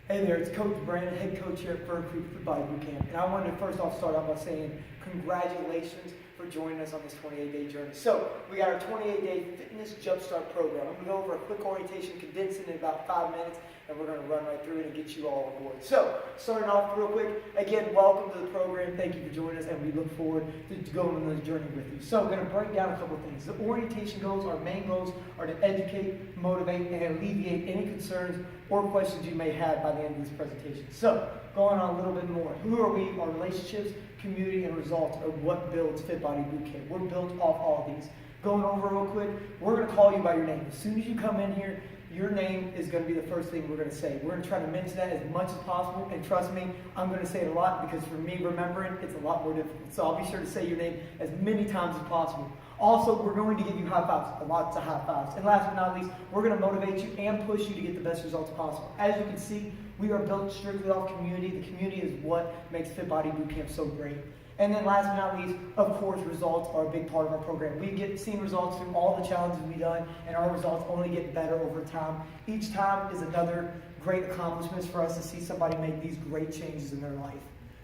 Hey there, it's Coach Brandon, head coach here at Fern Creek Football Boot Camp. And I wanted to first off start out by saying congratulations for joining us on this 28-day journey. So, we got our 28-day fitness jumpstart program. I'm going to go over a quick orientation, condense it in about 5 minutes, and we're going to run right through it and get you all on board. So, starting off real quick, again, welcome to the program. Thank you for joining us, and we look forward to going on this journey with you. So, I'm going to break down a couple things. The orientation goals, our main goals, are to educate, motivate, and alleviate any concerns or questions you may have by the end of this presentation. So, going on a little bit more. Who are we? Our relationships, community, and results are what builds Fit Body Boot Camp. We're built off all of these. Going over real quick, we're going to call you by your name. As soon as you come in here, your name is going to be the first thing we're going to say. We're going to try to mention that as much as possible, and trust me, I'm going to say it a lot because for me, remembering, it's a lot more difficult. So I'll be sure to say your name as many times as possible. Also, we're going to give you high fives, lots of high fives. And last but not least, we're going to motivate you and push you to get the best results possible. As you can see, we are built strictly off community. The community is what makes Fit Body Boot Camp so great. And then last but not least, of course, results are a big part of our program. We get seen results through all the challenges we've done, and our results only get better over time. Each time is another great accomplishment for us to see somebody make these great changes in their life.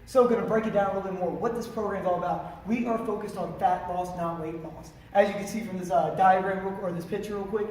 So, going to break it down a little bit more. What this program is all about. We are focused on fat loss, not weight loss. As you can see from this diagram or this picture real quick,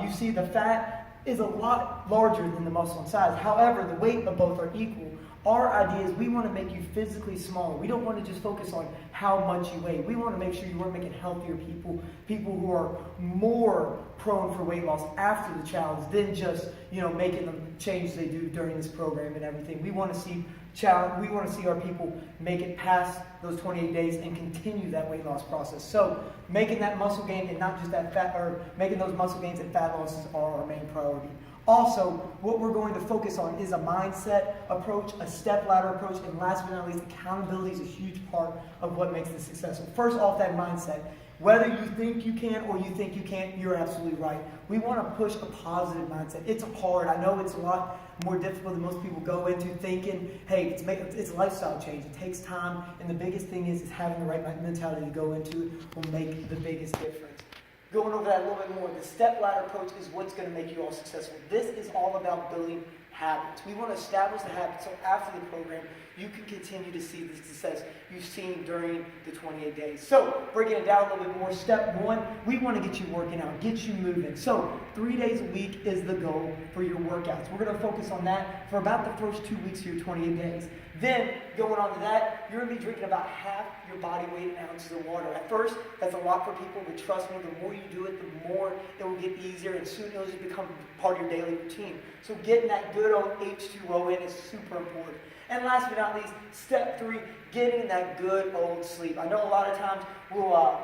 you see the fat is a lot larger than the muscle in size. However, the weight of both are equal. Our idea is we want to make you physically smaller. We don't want to just focus on how much you weigh. We want to make sure you are making healthier people, people who are more prone for weight loss after the challenge than just, making the changes they do during this program and everything. We want to see our people make it past those 28 days and continue that weight loss process. So making that muscle gain and not just that fat, or making those muscle gains and fat losses are our main priority. Also, what we're going to focus on is a mindset approach, a step ladder approach, and last but not least, accountability is a huge part of what makes this successful. First off, that mindset. Whether you think you can or you think you can't, you're absolutely right. We want to push a positive mindset. It's hard. I know it's a lot more difficult than most people go into thinking, hey, it's a lifestyle change. It takes time, and the biggest thing is having the right mentality to go into it will make the biggest difference. Going over that a little bit more, the step ladder approach is what's going to make you all successful. This is all about building habits. We want to establish the habits so after the program, you can continue to see the success you've seen during the 28 days. So, breaking it down a little bit more, step one, we want to get you working out, get you moving. So, 3 days a week is the goal for your workouts. We're going to focus on that for about the first 2 weeks of your 28 days. Then, going on to that, you're going to be drinking about half your body weight in ounces of water. At first, that's a lot for people, but trust me, the more you do it, the more it will get easier, and soon it'll just become part of your daily routine. So getting that good old H2O in is super important. And last but not least, step 3, getting that good old sleep. I know a lot of times we'll,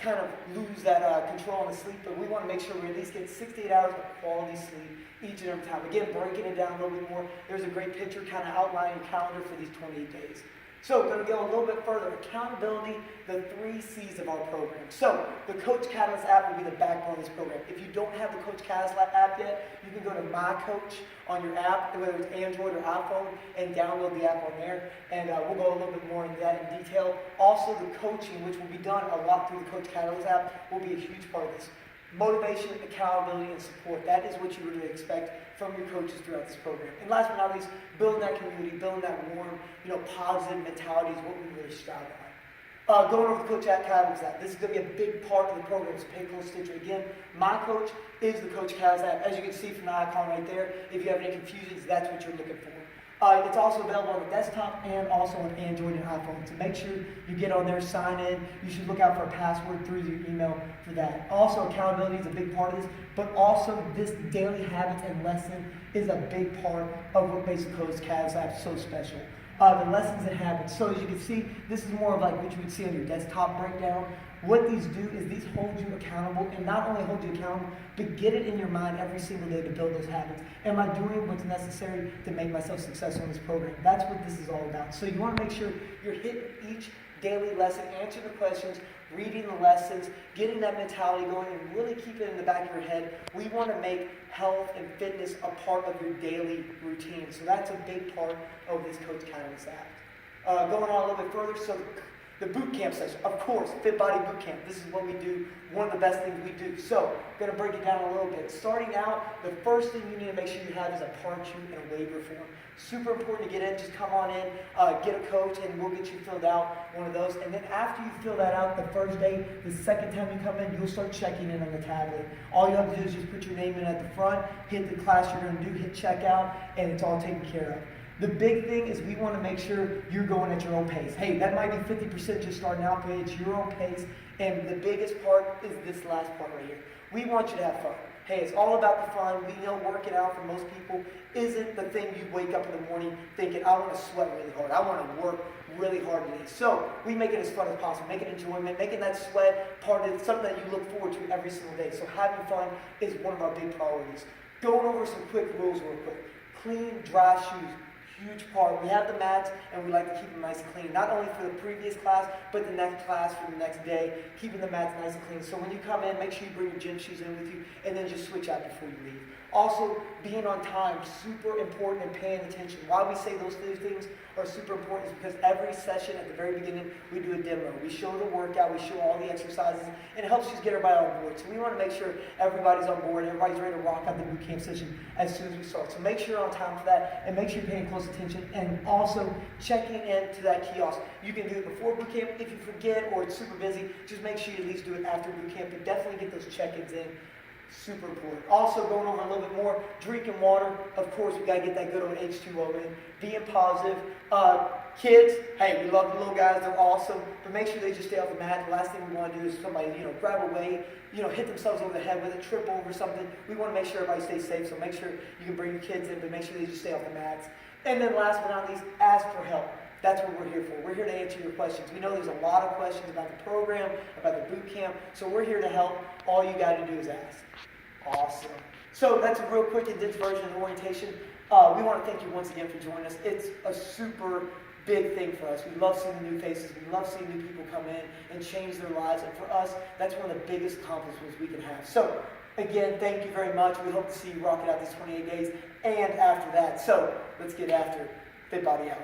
kind of lose that control on the sleep, but we want to make sure we at least get 68 hours of quality sleep each and every time. Again, breaking it down a little bit more, there's a great picture kind of outlining a calendar for these 28 days. So, going to go a little bit further. Accountability, the 3 C's of our program. So, the Coach Catalyst app will be the backbone of this program. If you don't have the Coach Catalyst app yet, you can go to My Coach on your app, whether it's Android or iPhone, and download the app on there. And we'll go a little bit more into that in detail. Also, the coaching, which will be done a lot through the Coach Catalyst app, will be a huge part of this. Motivation, accountability, and support. That is what you really expect from your coaches throughout this program. And last but not least, building that community, building that warm, positive mentality is what we really strive on. Going over the Coach Catalyst app, this is going to be a big part of the program, so pay close attention. Again, My Coach is the Coach Catalyst app. As you can see from the icon right there, if you have any confusions, that's what you're looking for. It's also available on the desktop and also on Android and iPhone. So make sure you get on there, sign in. You should look out for a password through your email for that. Also, accountability is a big part of this, but also this daily habits and lesson is a big part of what makes the Coach Catalyst app so special. The lessons and habits. So as you can see, this is more of like what you would see on your desktop breakdown. What these do is these hold you accountable, and not only hold you accountable, but get it in your mind every single day to build those habits. Am I doing what's necessary to make myself successful in this program? That's what this is all about. So you want to make sure you're hitting each daily lesson, answering the questions, reading the lessons, getting that mentality going, and really keep it in the back of your head. We want to make health and fitness a part of your daily routine. So that's a big part of this Coach Catalyst app. Going on a little bit further, so The boot camp session, of course, Fit Body Boot Camp. This is what we do, one of the best things we do. So, I'm going to break it down a little bit. Starting out, the first thing you need to make sure you have is a part sheet and a waiver form. Super important to get in. Just come on in, get a coach, and we'll get you filled out, one of those. And then after you fill that out the first day, the second time you come in, you'll start checking in on the tablet. All you have to do is just put your name in at the front, hit the class you're going to do, hit checkout, and it's all taken care of. The big thing is we want to make sure you're going at your own pace. Hey, that might be 50% just starting out, but it's your own pace. And the biggest part is this last part right here. We want you to have fun. Hey, it's all about the fun. We know working out for most people isn't the thing you wake up in the morning thinking, I want to sweat really hard. I want to work really hard today. So we make it as fun as possible. Make it enjoyment. Making that sweat part of something that you look forward to every single day. So having fun is one of our big priorities. Going over some quick rules real quick. Clean, dry shoes. Huge part. We have the mats and we like to keep them nice and clean. Not only for the previous class, but the next class for the next day. Keeping the mats nice and clean. So when you come in, make sure you bring your gym shoes in with you and then just switch out before you leave. Also, being on time, super important, and paying attention. Why we say those two things are super important is because every session at the very beginning, we do a demo. We show the workout, we show all the exercises, and it helps just get everybody on board. So we want to make sure everybody's on board, everybody's ready to rock out the boot camp session as soon as we start. So make sure you're on time for that, and make sure you're paying close attention, and also checking into that kiosk. You can do it before boot camp. If you forget or it's super busy, just make sure you at least do it after boot camp, but definitely get those check-ins in. Super important. Also, going over a little bit more, drinking water. Of course, we got to get that good old H2O in. Being positive. Kids, hey, we love the little guys. They're awesome. But make sure they just stay off the mat. The last thing we want to do is somebody, grab a weight, hit themselves over the head with it, trip over something. We want to make sure everybody stays safe. So make sure you can bring your kids in, but make sure they just stay off the mats. And then last but not least, ask for help. That's what we're here for. We're here to answer your questions. We know there's a lot of questions about the program, about the boot camp, so we're here to help. All you got to do is ask. Awesome. So that's a real quick condensed version of the orientation. We want to thank you once again for joining us. It's a super big thing for us. We love seeing the new faces. We love seeing new people come in and change their lives. And for us, that's one of the biggest accomplishments we can have. So again, thank you very much. We hope to see you rock it out these 28 days and after that. So let's get after it. Fit Body out.